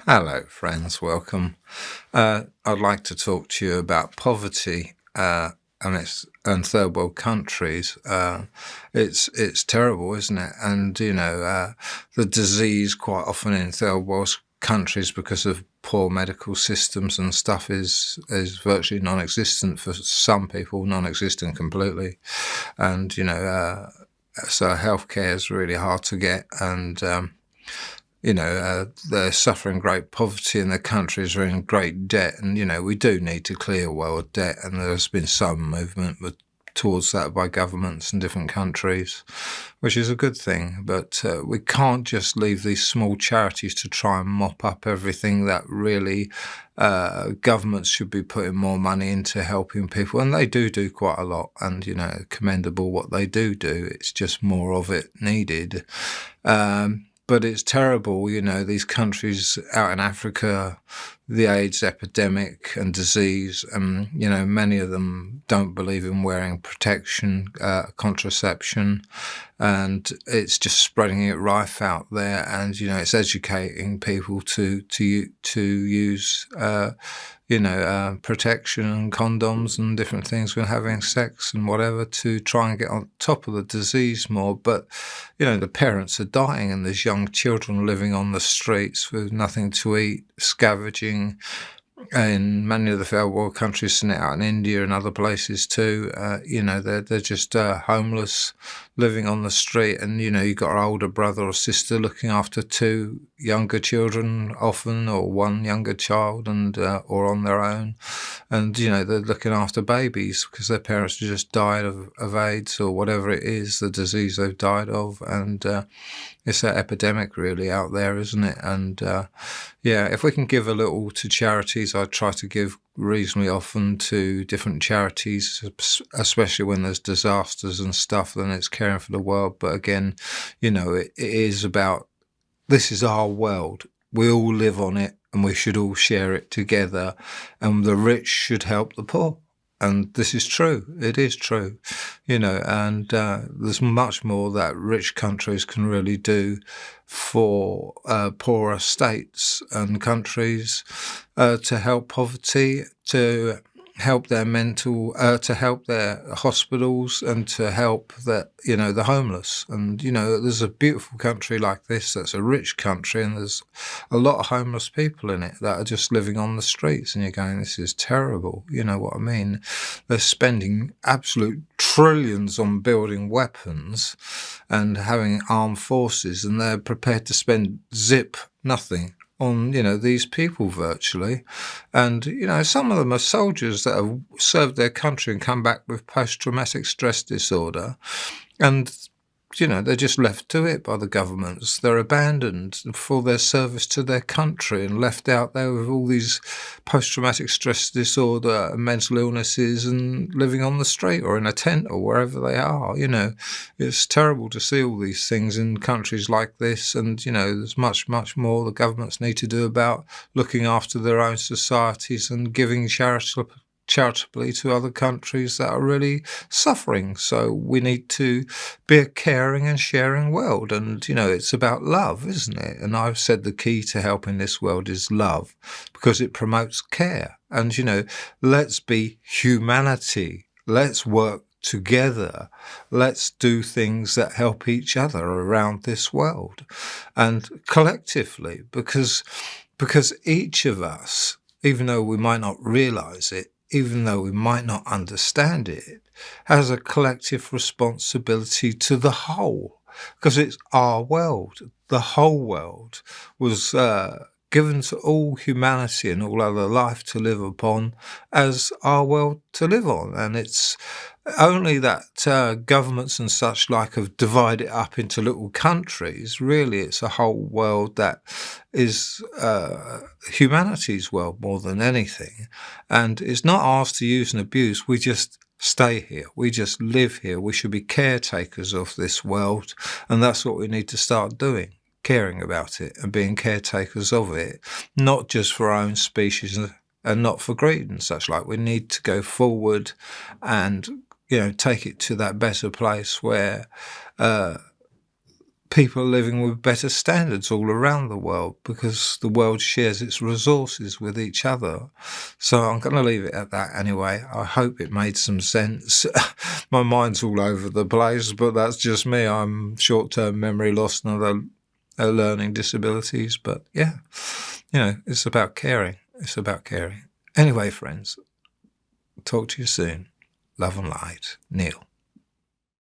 Hello, friends. Welcome. I'd like to talk to you about poverty and third world countries. It's terrible, isn't it? And the disease quite often in third world countries because of poor medical systems and stuff is virtually non-existent for some people, non-existent completely. And so healthcare is really hard to get and. They're suffering great poverty and their countries are in great debt. And, we do need to clear world debt. And there's been some movement towards that by governments in different countries, which is a good thing. But we can't just leave these small charities to try and mop up everything that really governments should be putting more money into helping people. And they do quite a lot. And, commendable what they do. It's just more of it needed. But it's terrible, these countries out in Africa, the AIDS epidemic and disease, many of them don't believe in wearing protection, contraception, and it's just spreading it rife out there. And, it's educating people to use, protection and condoms and different things when having sex and whatever to try and get on top of the disease more. But, the parents are dying and there's young children living on the streets with nothing to eat, scavenging. In many of the third world countries, and out in India and other places too, they're just homeless, living on the street, and you've got an older brother or sister looking after two younger children often, or one younger child, and or on their own, and they're looking after babies because their parents just died of AIDS or whatever it is, the disease they've died of, and it's an epidemic really out there, isn't it? And if we can give a little to charities, I try to give reasonably often to different charities, especially when there's disasters and stuff, then it's caring for the world. But again, it is about, this is our world. We all live on it and we should all share it together, and the rich should help the poor. And this is true. It is true, and there's much more that rich countries can really do for poorer states and countries to help poverty, to help their to help their hospitals, and to help the homeless. And there's a beautiful country like this that's a rich country, and there's a lot of homeless people in it that are just living on the streets, and you're going, this is terrible. You know what I mean? They're spending absolute trillions on building weapons and having armed forces, and they're prepared to spend nothing on these people virtually. And some of them are soldiers that have served their country and come back with post-traumatic stress disorder, and they're just left to it by the governments. They're abandoned for their service to their country and left out there with all these post-traumatic stress disorder and mental illnesses and living on the street or in a tent or wherever they are. It's terrible to see all these things in countries like this. And, there's much, much more the governments need to do about looking after their own societies and giving charitably to other countries that are really suffering. So we need to be a caring and sharing world. And, it's about love, isn't it? And I've said the key to helping this world is love, because it promotes care. And, let's be humanity. Let's work together. Let's do things that help each other around this world and collectively, because each of us, even though we might not realize it, even though we might not understand it, has a collective responsibility to the whole, because it's our world. The whole world was given to all humanity and all other life to live upon as our world to live on. And it's only that governments and such like have divided it up into little countries. Really, it's a whole world that is humanity's world more than anything. And it's not ours to use and abuse. We just stay here. We just live here. We should be caretakers of this world. And that's what we need to start doing. Caring about it and being caretakers of it, not just for our own species and not for greed and such like. We need to go forward and take it to that better place where people are living with better standards all around the world because the world shares its resources with each other. So I'm going to leave it at that anyway. I hope it made some sense. My mind's all over the place, but that's just me. I'm short-term memory loss and other learning disabilities. But yeah, it's about caring. It's about caring. Anyway, friends, talk to you soon. Love and light. Neil.